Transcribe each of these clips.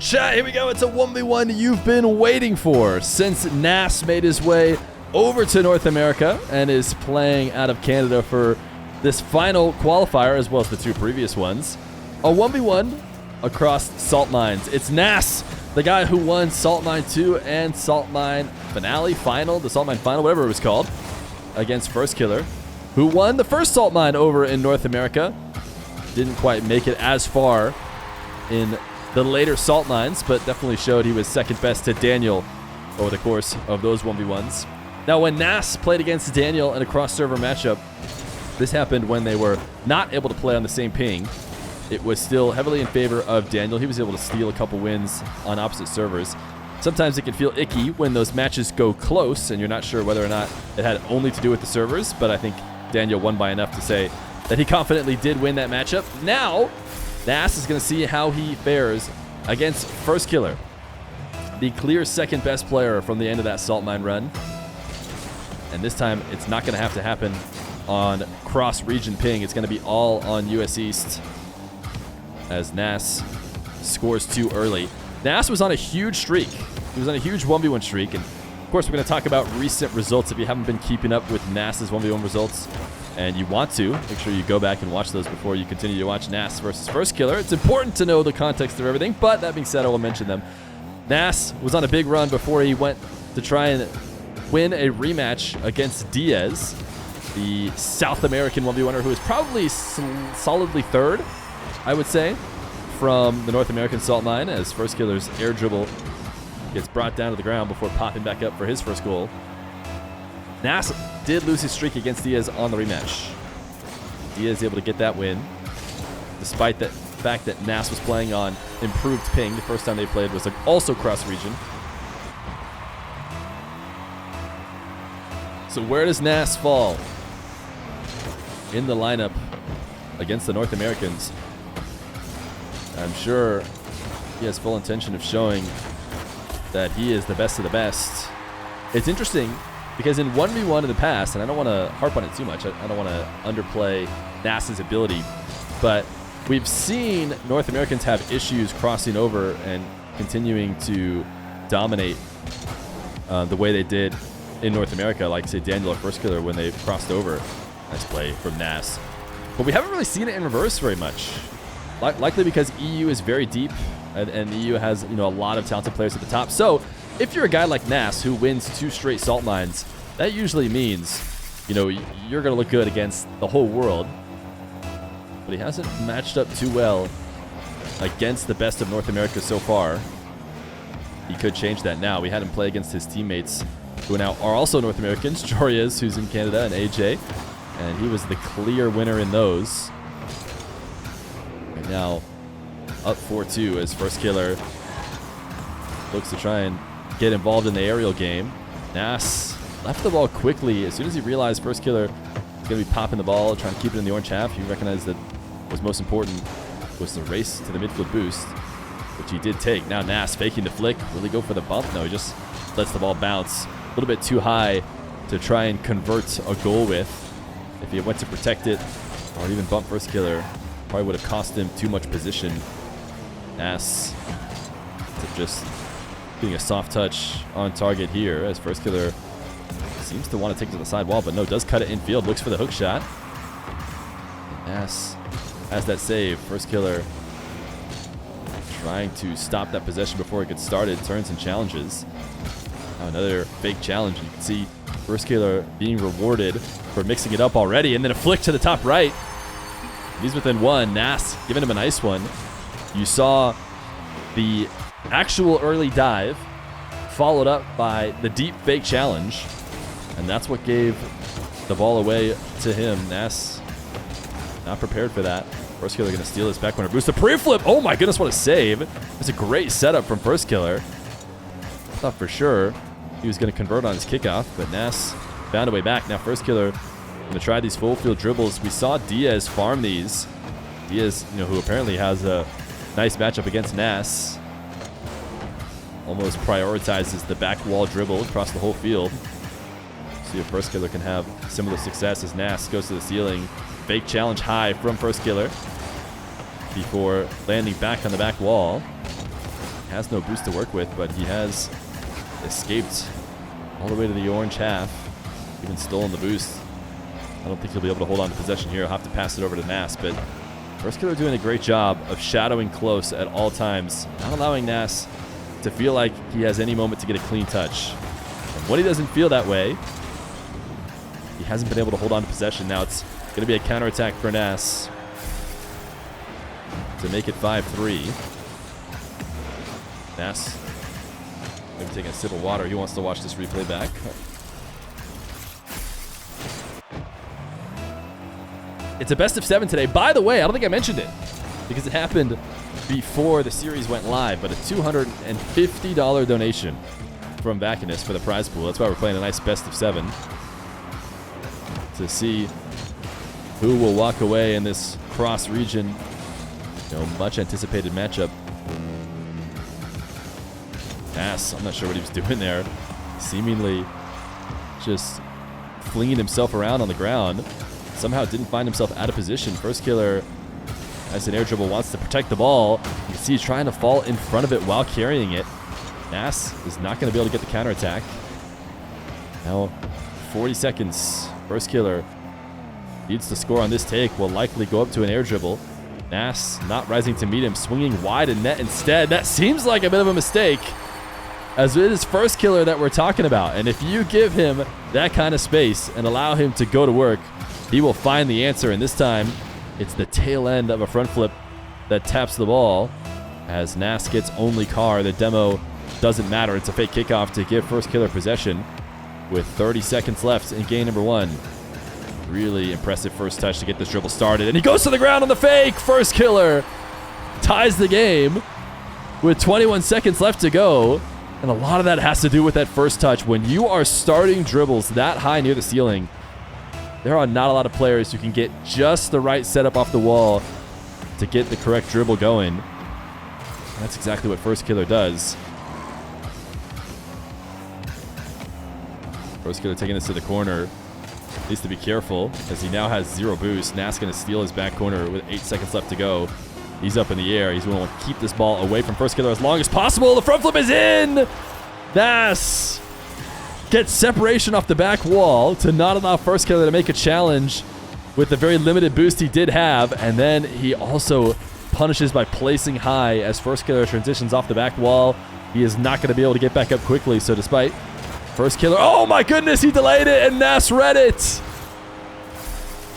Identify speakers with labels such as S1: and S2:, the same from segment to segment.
S1: Chat, here we go. It's a 1v1 you've been waiting for since Nass made his way over to North America and is playing out of Canada for this final qualifier as well as the two previous ones. A 1v1 across salt mines. It's Nass, the guy who won Salt Mine 2 and Salt Mine Finale, Final, the Salt Mine Final, whatever it was called, against Firstkiller, who won the first Salt Mine over in North America. Didn't quite make it as far in the later Salt Mines, but definitely showed he was second best to Daniel over the course of those 1v1s. Now, when Nass played against Daniel in a cross-server matchup, this happened when they were not able to play on the same ping. It was still heavily in favor of Daniel. He was able to steal a couple wins on opposite servers. Sometimes it can feel icky when those matches go close and you're not sure whether or not it had only to do with the servers, but I think Daniel won by enough to say that he confidently did win that matchup. Now, Nass is going to see how he fares against Firstkiller, the clear second best player from the end of that Salt Mine run. And this time, it's not going to have to happen on cross-region ping. It's going to be all on US East as Nass scores too early. Nass was on a huge streak. He was on a huge 1v1 streak. And of course, we're going to talk about recent results. If you haven't been keeping up with Nass's 1v1 results, and you want to, make sure you go back and watch those before you continue to watch Nass versus Firstkiller. It's important to know the context of everything, but that being said, I will mention them. Nass was on a big run before he went to try and win a rematch against Diaz, the South American 1v1er who is probably solidly third, I would say, from the North American Salt Mine, as Firstkiller's air dribble gets brought down to the ground before popping back up for his first goal. Nass did lose his streak against Diaz on the rematch. Diaz able to get that win, despite the fact that Nass was playing on improved ping. The first time they played was also cross-region. So where does Nass fall in the lineup against the North Americans? I'm sure he has full intention of showing that he is the best of the best. It's interesting because in 1v1 in the past, and I don't want to harp on it too much, I don't want to underplay Nass's ability, but we've seen North Americans have issues crossing over and continuing to dominate the way they did in North America, like say Daniel or Firstkiller when they crossed over. Nice play from Nass. But we haven't really seen it in reverse very much. Likely because EU is very deep, and EU has a lot of talented players at the top. So if you're a guy like Nass who wins 2 straight Salt Mines, that usually means you're going to look good against the whole world. But he hasn't matched up too well against the best of North America so far. He could change that now. We had him play against his teammates who now are also North Americans, Jorias, who's in Canada, and AJ, and he was the clear winner in those. And now up 4-2 as Firstkiller looks to try and get involved in the aerial game. Nass left the ball quickly. As soon as he realized Firstkiller was going to be popping the ball, trying to keep it in the orange half, he recognized that what was most important was the race to the midfield boost, which he did take. Now Nass faking the flick. Will he go for the bump? No, he just lets the ball bounce a little bit too high to try and convert a goal with. If he went to protect it or even bump Firstkiller, probably would have cost him too much position. Nass just getting a soft touch on target here as Firstkiller seems to want to take it to the side wall, but no, does cut it infield, looks for the hook shot. Nass has that save. Firstkiller trying to stop that possession before it gets started, turns and challenges. Now another fake challenge. You can see Firstkiller being rewarded for mixing it up already, and then a flick to the top right. He's within one. Nass giving him a nice one. You saw the actual early dive followed up by the deep fake challenge, and that's what gave the ball away to him. Nass not prepared for that. Firstkiller going to steal his back corner boost. The pre-flip. Oh my goodness, what a save. It's a great setup from Firstkiller. I thought for sure he was going to convert on his kickoff, but Nass found a way back. Now Firstkiller going to try these full field dribbles. We saw Diaz farm these. Diaz, who apparently has a nice matchup against Nass, almost prioritizes the back wall dribble across the whole field. See if Firstkiller can have similar success as Nass goes to the ceiling. Fake challenge high from Firstkiller before landing back on the back wall. has no boost to work with, but he has escaped all the way to the orange half, even stolen the boost. I don't think he'll be able to hold on to possession here. He'll have to pass it over to Nass, but Firstkiller doing a great job of shadowing close at all times, not allowing Nass to feel like he has any moment to get a clean touch. And when he doesn't feel that way, he hasn't been able to hold on to possession. Now it's going to be a counterattack for Nass to make it 5-3. Nass maybe taking a sip of water. He wants to watch this replay back. It's a best of 7 today. By the way, I don't think I mentioned it because it happened before the series went live, but a $250 donation from Bacchus for the prize pool. That's why we're playing a nice best of 7 to see who will walk away in this cross-region, much anticipated matchup. Nass, I'm not sure what he was doing there. Seemingly just flinging himself around on the ground. Somehow didn't find himself out of position. Firstkiller, as an air dribble, wants to protect the ball. You can see he's trying to fall in front of it while carrying it. Nass is not going to be able to get the counterattack. Now, 40 seconds. Firstkiller needs to score on this take. Will likely go up to an air dribble. Nass not rising to meet him, swinging wide and net instead. That seems like a bit of a mistake, as it is Firstkiller that we're talking about. And if you give him that kind of space and allow him to go to work, he will find the answer. And this time, it's the tail end of a front flip that taps the ball. As Nass gets only car, the demo doesn't matter. It's a fake kickoff to give Firstkiller possession with 30 seconds left in game number 1. Really impressive first touch to get this dribble started. And he goes to the ground on the fake. Firstkiller ties the game with 21 seconds left to go. And a lot of that has to do with that first touch. When you are starting dribbles that high near the ceiling, there are not a lot of players who can get just the right setup off the wall to get the correct dribble going. That's exactly what Firstkiller does. Firstkiller taking this to the corner. Needs to be careful as he now has 0 boost. Nass going to steal his back corner with 8 seconds left to go. He's up in the air. He's going to keep this ball away from Firstkiller as long as possible. The front flip is in! Nass gets separation off the back wall to not allow Firstkiller to make a challenge with the very limited boost he did have. And then he also punishes by placing high as Firstkiller transitions off the back wall. He is not going to be able to get back up quickly. So despite Firstkiller, oh my goodness, he delayed it and Nass read it.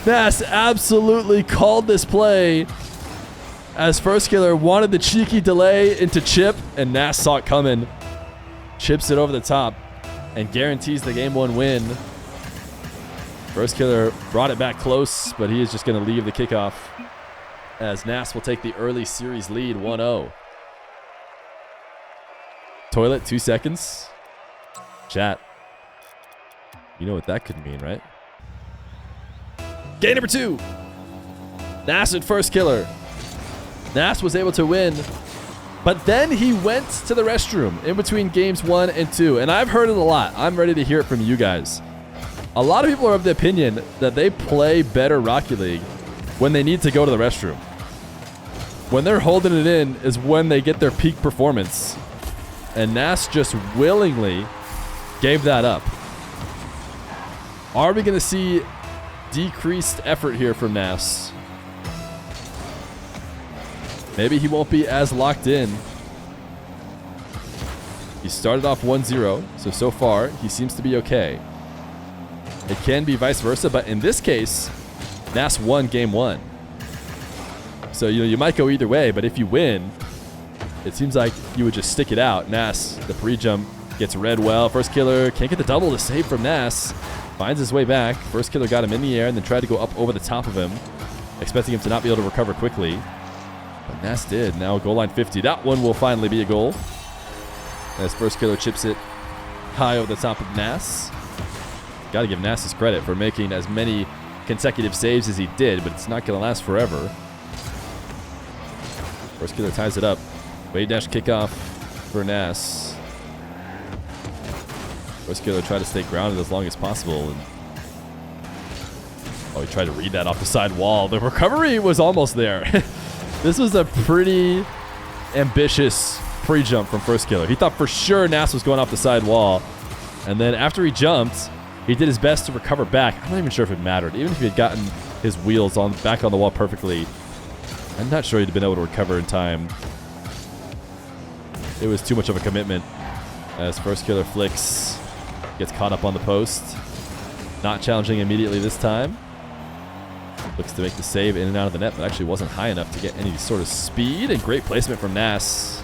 S1: Nass absolutely called this play as Firstkiller wanted the cheeky delay into chip, and Nass saw it coming. Chips it over the top and guarantees the game 1 win. Firstkiller brought it back close, but he is just going to leave the kickoff as Nass will take the early series lead 1-0. Toilet, 2 seconds. Chat, you know what that could mean, right? Game number 2. Nass and Firstkiller. Nass was able to win, but then he went to the restroom in between games 1 and 2. And I've heard it a lot. I'm ready to hear it from you guys. A lot of people are of the opinion that they play better Rocket League when they need to go to the restroom. When they're holding it in is when they get their peak performance. And Nass just willingly gave that up. Are we going to see decreased effort here from Nass? Maybe he won't be as locked in. He started off 1-0, so far he seems to be okay. It can be vice versa, but in this case, Nass won game 1. So you might go either way, but if you win, it seems like you would just stick it out. Nass, the pre-jump, gets read well. Firstkiller can't get the double to save from Nass. Finds his way back. Firstkiller got him in the air and then tried to go up over the top of him, expecting him to not be able to recover quickly. But Nass did. Now goal line 50. That one will finally be a goal, as Firstkiller chips it high over the top of Nass. Got to give Nass his credit for making as many consecutive saves as he did, but it's not going to last forever. Firstkiller ties it up. Wave dash kickoff for Nass. Firstkiller tried to stay grounded as long as possible. And he tried to read that off the side wall. The recovery was almost there. This was a pretty ambitious pre-jump from Firstkiller. He thought for sure Nass was going off the side wall. And then after he jumped, he did his best to recover back. I'm not even sure if it mattered. Even if he had gotten his wheels back on the wall perfectly, I'm not sure he'd been able to recover in time. It was too much of a commitment as Firstkiller flicks, gets caught up on the post. Not challenging immediately this time. Looks to make the save in and out of the net, but actually wasn't high enough to get any sort of speed. And great placement from Nass.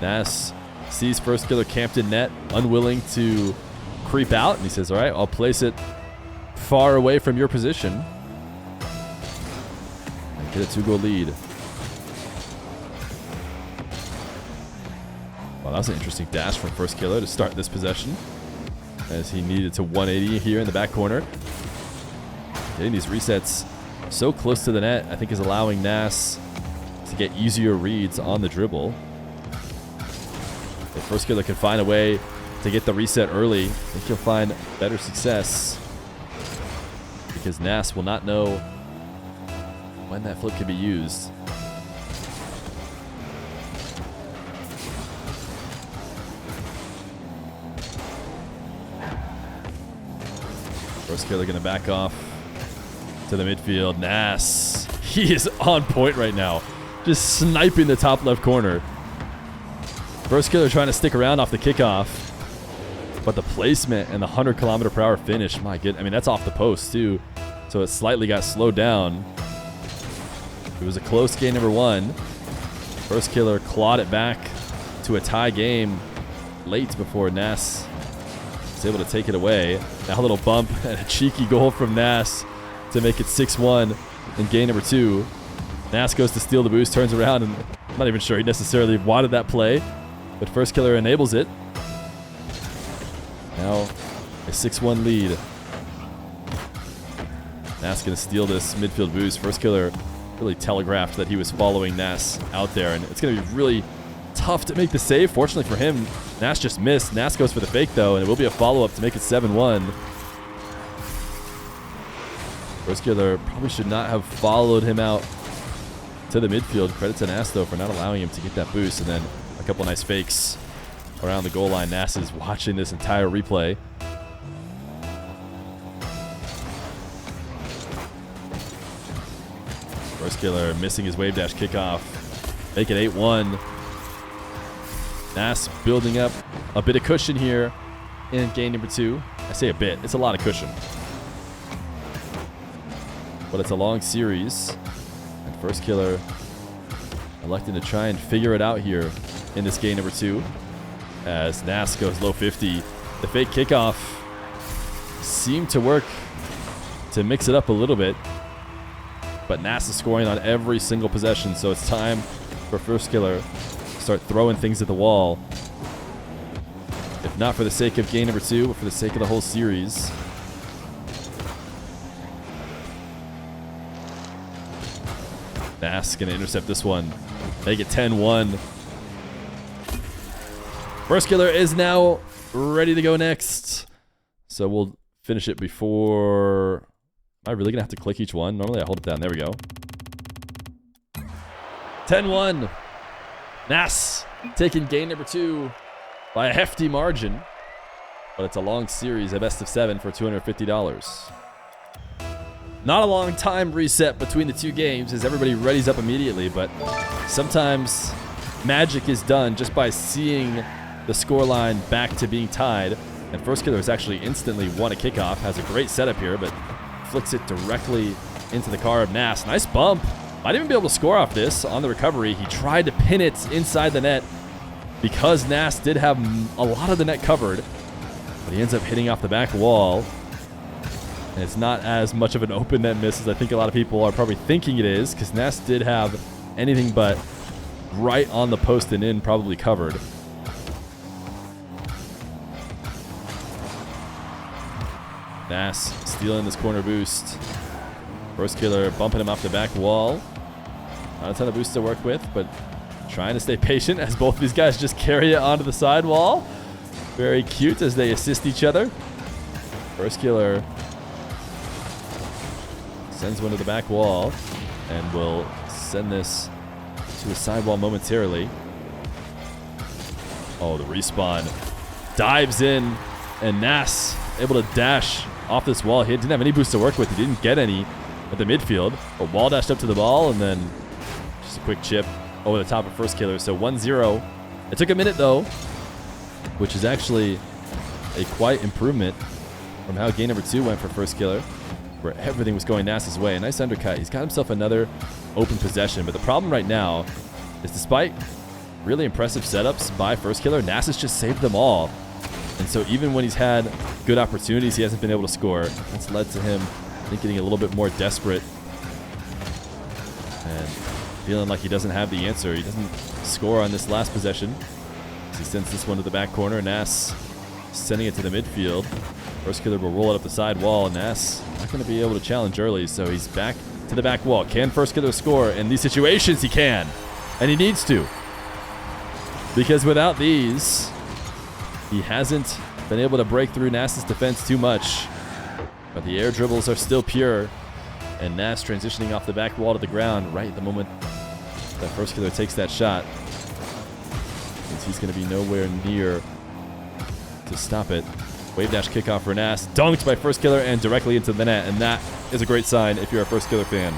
S1: Nass sees Firstkiller camped in net, unwilling to creep out. And he says, all right, I'll place it far away from your position. And get a 2-goal lead. Well, that was an interesting dash from Firstkiller to start this possession, as he needed to 180 here in the back corner. Getting these resets so close to the net, I think, is allowing Nass to get easier reads on the dribble. If Firstkiller can find a way to get the reset early, I think he'll find better success, because Nass will not know when that flip can be used. Firstkiller gonna back off to the midfield. Nass, he is on point right now, just sniping the top left corner. Firstkiller trying to stick around off the kickoff, but the placement and the 100km/h finish, my goodness, I mean, that's off the post too, so it slightly got slowed down. It was a close game number 1. Firstkiller clawed it back to a tie game late before Nass was able to take it away. Now a little bump and a cheeky goal from Nass to make it 6-1 in game number 2. Nass goes to steal the boost, turns around, and I'm not even sure he necessarily wanted that play, but Firstkiller enables it. Now a 6-1 lead. Nass gonna steal this midfield boost. Firstkiller really telegraphed that he was following Nass out there, and it's gonna be really tough to make the save. Fortunately for him, Nass just missed. Nass goes for the fake though, and it will be a follow-up to make it 7-1. Firstkiller probably should not have followed him out to the midfield. Credit to Nass though for not allowing him to get that boost, and then a couple nice fakes around the goal line. Nass is watching this entire replay. Firstkiller missing his wave dash kickoff. Make it 8-1. Nass building up a bit of cushion here in game number 2. I say a bit, it's a lot of cushion. But it's a long series, and Firstkiller electing to try and figure it out here in this game number 2. As Nass goes low 50. The fake kickoff seemed to work to mix it up a little bit, but Nass is scoring on every single possession, so it's time for Firstkiller to start throwing things at the wall. If not for the sake of game number 2, but for the sake of the whole series. Nass gonna intercept this one. Make it 10-1. Firstkiller is now ready to go next. So we'll finish it before... Am I really gonna have to click each one? Normally I hold it down. There we go. 10-1. Nass taking game number 2 by a hefty margin. But it's a long series, a best of 7 for $250. Not a long time reset between the two games as everybody readies up immediately, but sometimes magic is done just by seeing the scoreline back to being tied. And Firstkiller has actually instantly won a kickoff, has a great setup here, but flicks it directly into the car of Nass. Nice bump. Might even be able to score off this on the recovery. He tried to pin it inside the net because Nass did have a lot of the net covered, but he ends up hitting off the back wall. And it's not as much of an open net miss as I think a lot of people are probably thinking it is, because Nass did have anything but right on the post and in probably covered. Nass stealing this corner boost. Firstkiller bumping him off the back wall. Not a ton of boost to work with, but trying to stay patient as both these guys just carry it onto the sidewall. Very cute as they assist each other. Firstkiller sends one to the back wall and will send this to the sidewall momentarily. Oh, the respawn. Dives in, and Nass able to dash off this wall. He didn't have any boost to work with. He didn't get any at the midfield. But wall dashed up to the ball, and then just a quick chip over the top of Firstkiller. So 1-0. It took a minute, though, which is actually a quite improvement from how game number 2 went for Firstkiller, where everything was going Nass's way. A nice undercut. He's got himself another open possession. But the problem right now is, despite really impressive setups by Firstkiller, Nass has just saved them all. And so even when he's had good opportunities, he hasn't been able to score. That's led to him, I think, getting a little bit more desperate and feeling like he doesn't have the answer. He doesn't score on this last possession. He sends this one to the back corner. Nass sending it to the midfield. Firstkiller will roll it up the side wall. Nass not going to be able to challenge early, so he's back to the back wall. Can Firstkiller score? In these situations, he can. And he needs to. Because without these, he hasn't been able to break through Nass's defense too much. But the air dribbles are still pure. And Nass transitioning off the back wall to the ground right at the moment that Firstkiller takes that shot. Since he's going to be nowhere near to stop it. Wave dash kickoff for Nass. Dunked by Firstkiller and directly into the net. And that is a great sign if you're a Firstkiller fan.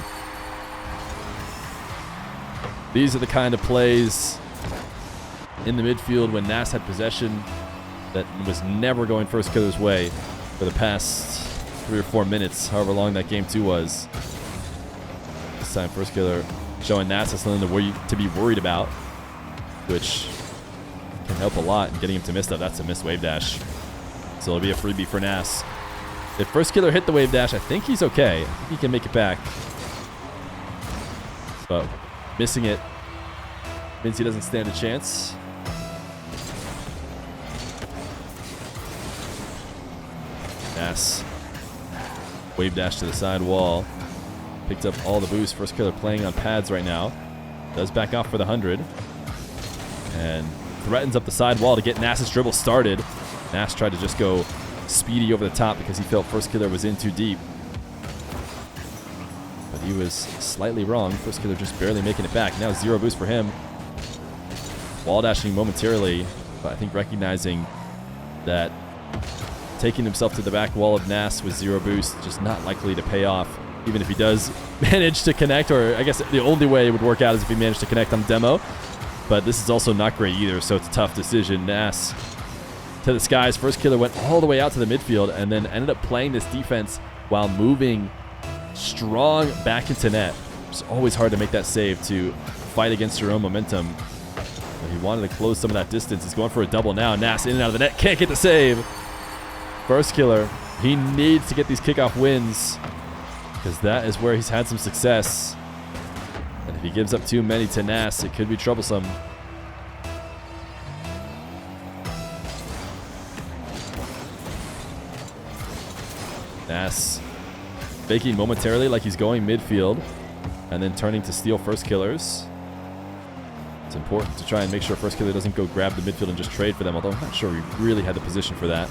S1: These are the kind of plays in the midfield when Nass had possession that was never going Firstkiller's way for the past 3 or 4 minutes, however long that game 2 was. This time Firstkiller showing Nass has something to be worried about, which can help a lot in getting him to miss stuff. That's a missed wave dash. So it'll be a freebie for Nass. If Firstkiller hit the wave dash, I think he's okay. I think he can make it back. But missing it means he doesn't stand a chance. Nass. Wave dash to the side wall. Picked up all the boost. Firstkiller playing on pads right now. Does back off for the 100. And threatens up the side wall to get Nass's dribble started. Nass tried to just go speedy over the top because he felt Firstkiller was in too deep. But he was slightly wrong. Firstkiller just barely making it back. Now 0 boost for him. Wall dashing momentarily, but I think recognizing that taking himself to the back wall of Nass with 0 boost, just not likely to pay off, even if he does manage to connect, or I guess the only way it would work out is if he managed to connect on demo. But this is also not great either, so it's a tough decision. Nass to the skies. Firstkiller went all the way out to the midfield and then ended up playing this defense while moving strong back into net. It's always hard to make that save, to fight against your own momentum. But he wanted to close some of that distance. He's going for a double now. Nass in and out of the net. Can't get the save. Firstkiller, he needs to get these kickoff wins because that is where he's had some success. And if he gives up too many to Nass, it could be troublesome. Nass faking momentarily like he's going midfield and then turning to steal Firstkillers. It's important to try and make sure Firstkiller doesn't go grab the midfield and just trade for them, although I'm not sure we really had the position for that.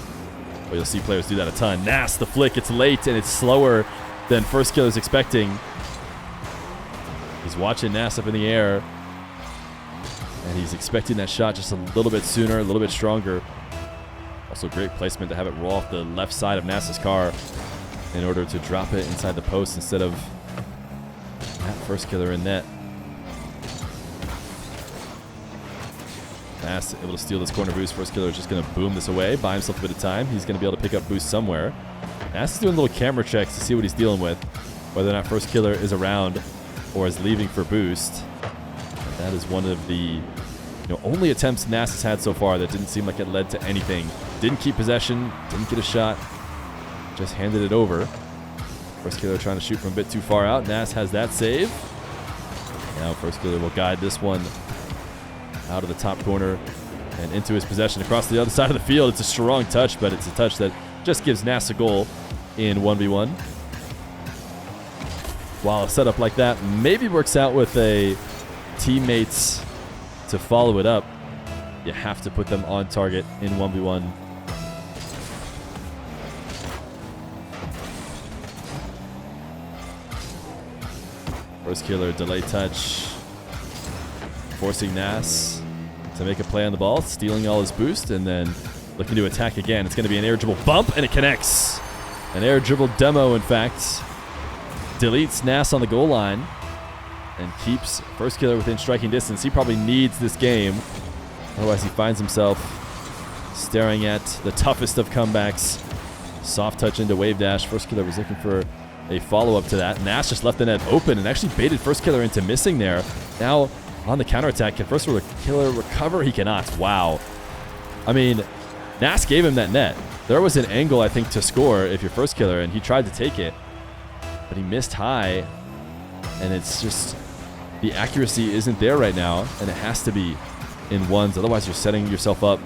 S1: But you'll see players do that a ton. Nass, the flick, it's late and it's slower than Firstkiller's expecting. He's watching Nass up in the air and he's expecting that shot just a little bit sooner, a little bit stronger. Also great placement to have it roll off the left side of Nass's car in order to drop it inside the post instead of that Firstkiller in net. Nass able to steal this corner boost. Firstkiller just going to boom this away, buy himself a bit of time. He's going to be able to pick up boost somewhere. Nass is doing little camera checks to see what he's dealing with, whether or not Firstkiller is around or is leaving for boost. And that is one of the only attempts Nass has had so far that didn't seem like it led to anything. Didn't keep possession, didn't get a shot, just handed it over. Firstkiller trying to shoot from a bit too far out. Nass has that save. Now Firstkiller will guide this one out of the top corner and into his possession across the other side of the field. It's a strong touch, but it's a touch that just gives Nass a goal in 1v1. While a setup like that maybe works out with a teammates to follow it up, you have to put them on target in 1v1. Firstkiller delay touch. forcing Nass to make a play on the ball, stealing all his boost, and then looking to attack again. It's going to be an air dribble bump, and it connects. An air dribble demo, in fact, deletes Nass on the goal line and keeps Firstkiller within striking distance. He probably needs this game. Otherwise, he finds himself staring at the toughest of comebacks. Soft touch into wave dash. Firstkiller was looking for a follow-up to that. Nass just left the net open and actually baited Firstkiller into missing there. Now, on the counterattack, can Firstkiller recover? He cannot. Wow. I mean, Nass gave him that net. There was an angle, I think, to score if you're Firstkiller, and he tried to take it, but he missed high, and it's just the accuracy isn't there right now, and it has to be in ones. Otherwise, you're setting yourself up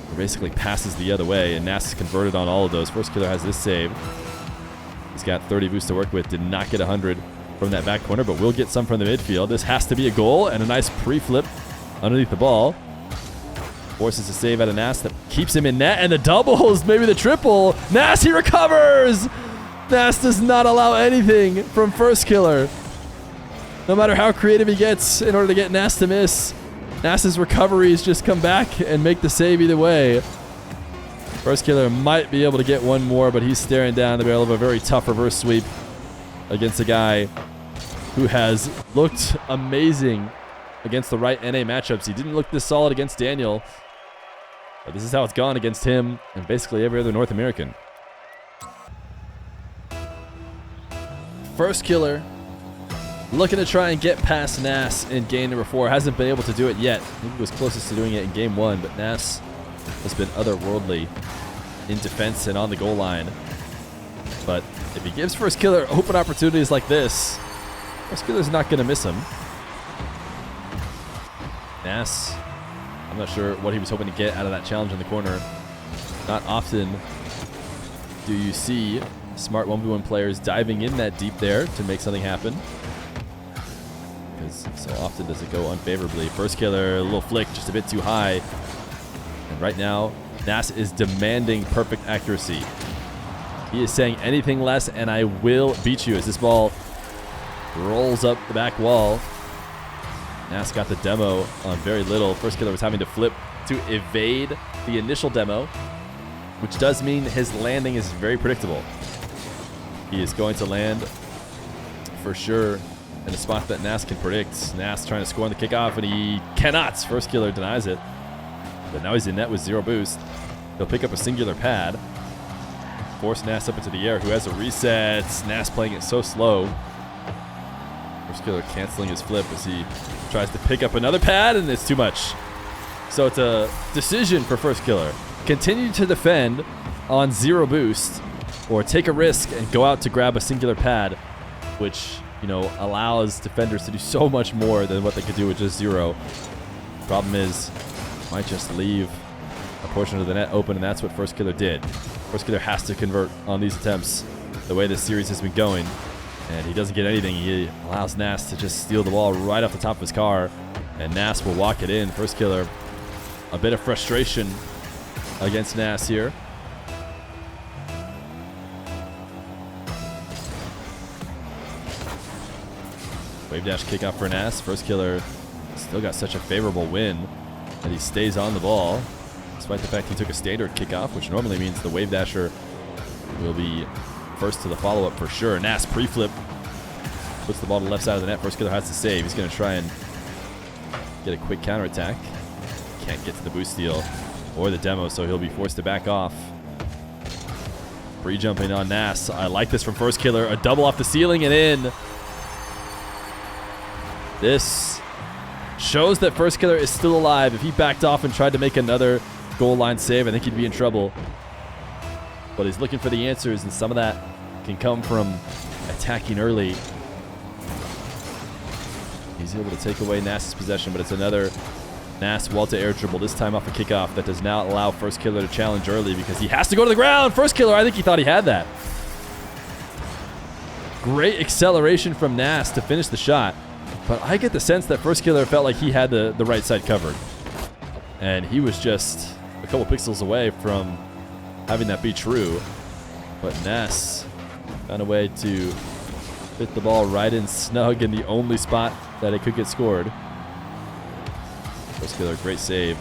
S1: for basically passes the other way, and Nass is converted on all of those. Firstkiller has this save. He's got 30 boosts to work with. Did not get 100 from that back corner, but will get some from the midfield. This has to be a goal, and a nice pre-flip underneath the ball. Forces a save out of Nass that keeps him in net, and the doubles, maybe the triple. Nass, he recovers! Nass does not allow anything from Firstkiller. No matter how creative he gets in order to get Nass to miss, Nass's recoveries just come back and make the save either way. Firstkiller might be able to get one more, but he's staring down the barrel of a very tough reverse sweep against a guy who has looked amazing against the right NA matchups. He didn't look this solid against Daniel, but this is how it's gone against him and basically every other North American. Firstkiller looking to try and get past Nass in game number 4. Hasn't been able to do it yet. I think he was closest to doing it in game 1, but Nass has been otherworldly in defense and on the goal line. But if he gives Firstkiller open opportunities like this, Firstkiller's not going to miss him. Nass, I'm not sure what he was hoping to get out of that challenge in the corner. Not often do you see smart 1v1 players diving in that deep there to make something happen, because so often does it go unfavorably. Firstkiller, a little flick, just a bit too high. And right now, Nass is demanding perfect accuracy. He is saying anything less and I will beat you as this ball rolls up the back wall. Nass got the demo on very little. Firstkiller was having to flip to evade the initial demo, which does mean his landing is very predictable. He is going to land for sure in a spot that Nass can predict. Nass trying to score on the kickoff, and he cannot. Firstkiller denies it. But now he's in net with 0 boost. He'll pick up a singular pad. Force Nass up into the air, who has a reset. Nass playing it so slow. Firstkiller canceling his flip as he tries to pick up another pad, and it's too much. So it's a decision for Firstkiller. Continue to defend on 0 boost, or take a risk and go out to grab a singular pad, which, you know, allows defenders to do so much more than what they could do with just 0. Problem is, might just leave a portion of the net open, and that's what Firstkiller did. Firstkiller has to convert on these attempts the way this series has been going, and he doesn't get anything. He allows Nass to just steal the ball right off the top of his car, and Nass will walk it in. Firstkiller, a bit of frustration against Nass here. Wave dash kickoff for Nass. Firstkiller still got such a favorable win that he stays on the ball, despite the fact he took a standard kickoff, which normally means the wave dasher will be first to the follow-up for sure. Nass pre-flip, puts the ball to the left side of the net. Firstkiller has to save. He's going to try and get a quick counterattack. Can't get to the boost steal or the demo, so he'll be forced to back off. Pre-jumping on Nass. I like this from Firstkiller. A double off the ceiling and in. This shows that Firstkiller is still alive. If he backed off and tried to make another goal line save, I think he'd be in trouble. But he's looking for the answers, and some of that can come from attacking early. He's able to take away Nass's possession, but it's another Nass wall to air dribble, this time off a kickoff that does not allow Firstkiller to challenge early because he has to go to the ground. Firstkiller, I think he thought he had that. Great acceleration from Nass to finish the shot. But I get the sense that Firstkiller felt like he had the right side covered. And he was just a couple pixels away from having that be true. But Nass found a way to fit the ball right in snug in the only spot that it could get scored. Firstkiller, great save.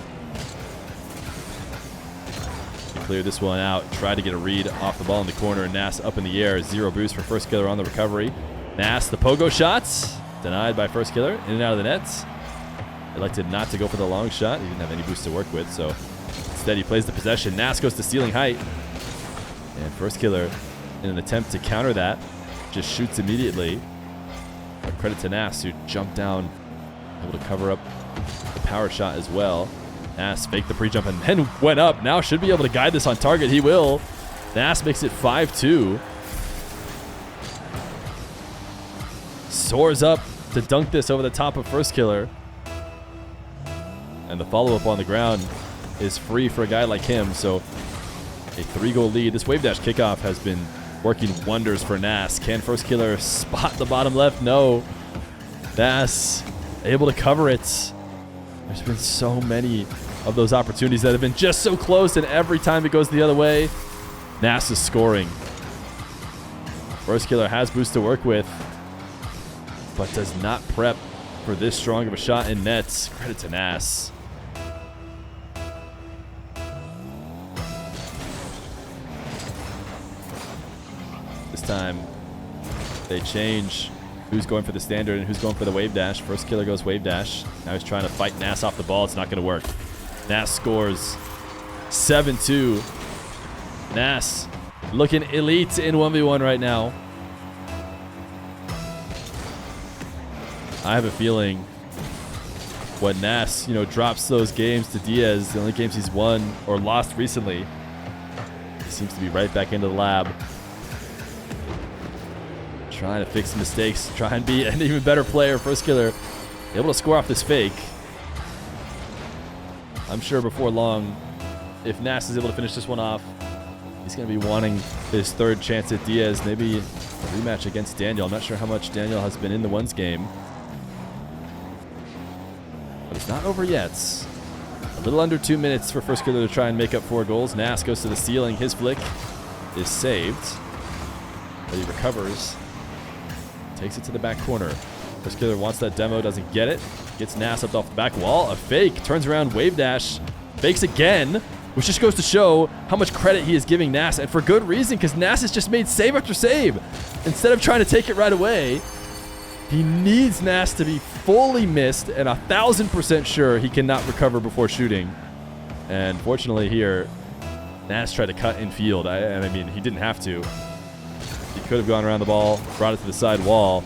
S1: He cleared this one out. Tried to get a read off the ball in the corner. Nass up in the air. 0 boost for Firstkiller on the recovery. Nass, the pogo shots. Denied by Firstkiller. In and out of the nets. Elected not to go for the long shot. He didn't have any boost to work with, so instead he plays the possession. Nass goes to ceiling height. And Firstkiller, in an attempt to counter that, just shoots immediately. But credit to Nass, who jumped down, able to cover up the power shot as well. Nass faked the pre-jump and then went up. Now should be able to guide this on target. He will. Nass makes it 5-2. Soars up to dunk this over the top of Firstkiller. And the follow-up on the ground is free for a guy like him. So a 3-goal lead. This wave dash kickoff has been working wonders for Nass. Can Firstkiller spot the bottom left? No. Nass able to cover it. There's been so many of those opportunities that have been just so close, and every time it goes the other way, Nass is scoring. Firstkiller has boost to work with, but does not prep for this strong of a shot in nets. Credit to Nass. This time, they change who's going for the standard and who's going for the wave dash. Firstkiller goes wave dash. Now he's trying to fight Nass off the ball. It's not going to work. Nass scores 7-2. Nass looking elite in 1v1 right now. I have a feeling when Nass, drops those games to Diaz, the only games he's won or lost recently, he seems to be right back into the lab. Trying to fix mistakes, try and be an even better player. Firstkiller able to score off this fake. I'm sure before long, if Nass is able to finish this one off, he's going to be wanting his third chance at Diaz. Maybe a rematch against Daniel. I'm not sure how much Daniel has been in the ones game. But it's not over yet. A little under 2 minutes for Firstkiller to try and make up 4 goals. Nass goes to the ceiling. His flick is saved. But he recovers. Takes it to the back corner. Firstkiller wants that demo, doesn't get it. Gets Nass up off the back wall. A fake. Turns around, wave dash. Fakes again, which just goes to show how much credit he is giving Nass. And for good reason, because Nass has just made save after save. Instead of trying to take it right away, he needs Nass to be fully missed and 1,000% sure he cannot recover before shooting. And fortunately here, Nass tried to cut in field. I mean, he didn't have to. He could have gone around the ball, brought it to the side wall,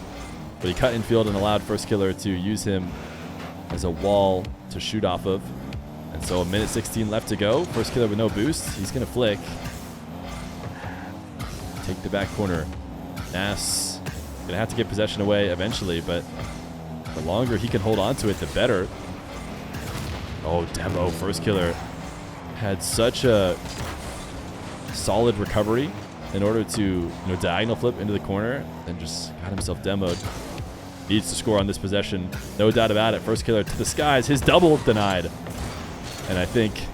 S1: but he cut infield and allowed Firstkiller to use him as a wall to shoot off of. And so 1:16 left to go. Firstkiller with no boost. He's going to flick. Take the back corner. Nass going to have to get possession away eventually, but the longer he can hold on to it, the better. Oh, demo. Firstkiller had such a solid recovery in order to diagonal flip into the corner and just got himself demoed. Needs to score on this possession. No doubt about it. Firstkiller to the skies. His double denied. And I think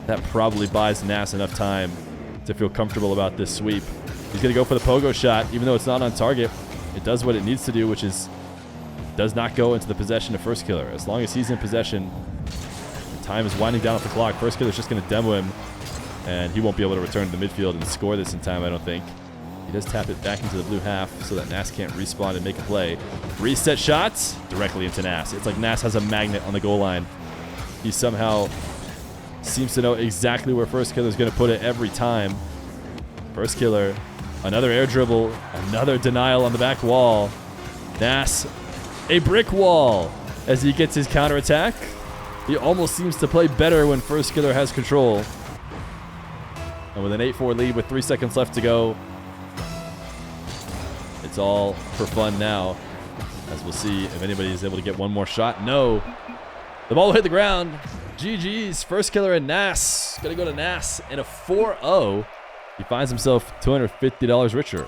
S1: that probably buys Nass enough time to feel comfortable about this sweep. He's going to go for the pogo shot, even though it's not on target. It does what it needs to do, which is does not go into the possession of Firstkiller. As long as he's in possession, time is winding down off the clock. Firstkiller's just going to demo him, and he won't be able to return to the midfield and score this in time, I don't think. He does tap it back into the blue half so that Nass can't respawn and make a play. Reset shots directly into Nass. It's like Nass has a magnet on the goal line. He somehow seems to know exactly where Firstkiller is going to put it every time. Firstkiller, another air dribble, another denial on the back wall. Nass, a brick wall as he gets his counterattack. He almost seems to play better when Firstkiller has control. And with an 8-4 lead with 3 seconds left to go, it's all for fun now, as we'll see if anybody is able to get one more shot. No. The ball will hit the ground. GG's. Firstkiller and Nass. Going to go to Nass in a 4-0. He finds himself $250 richer.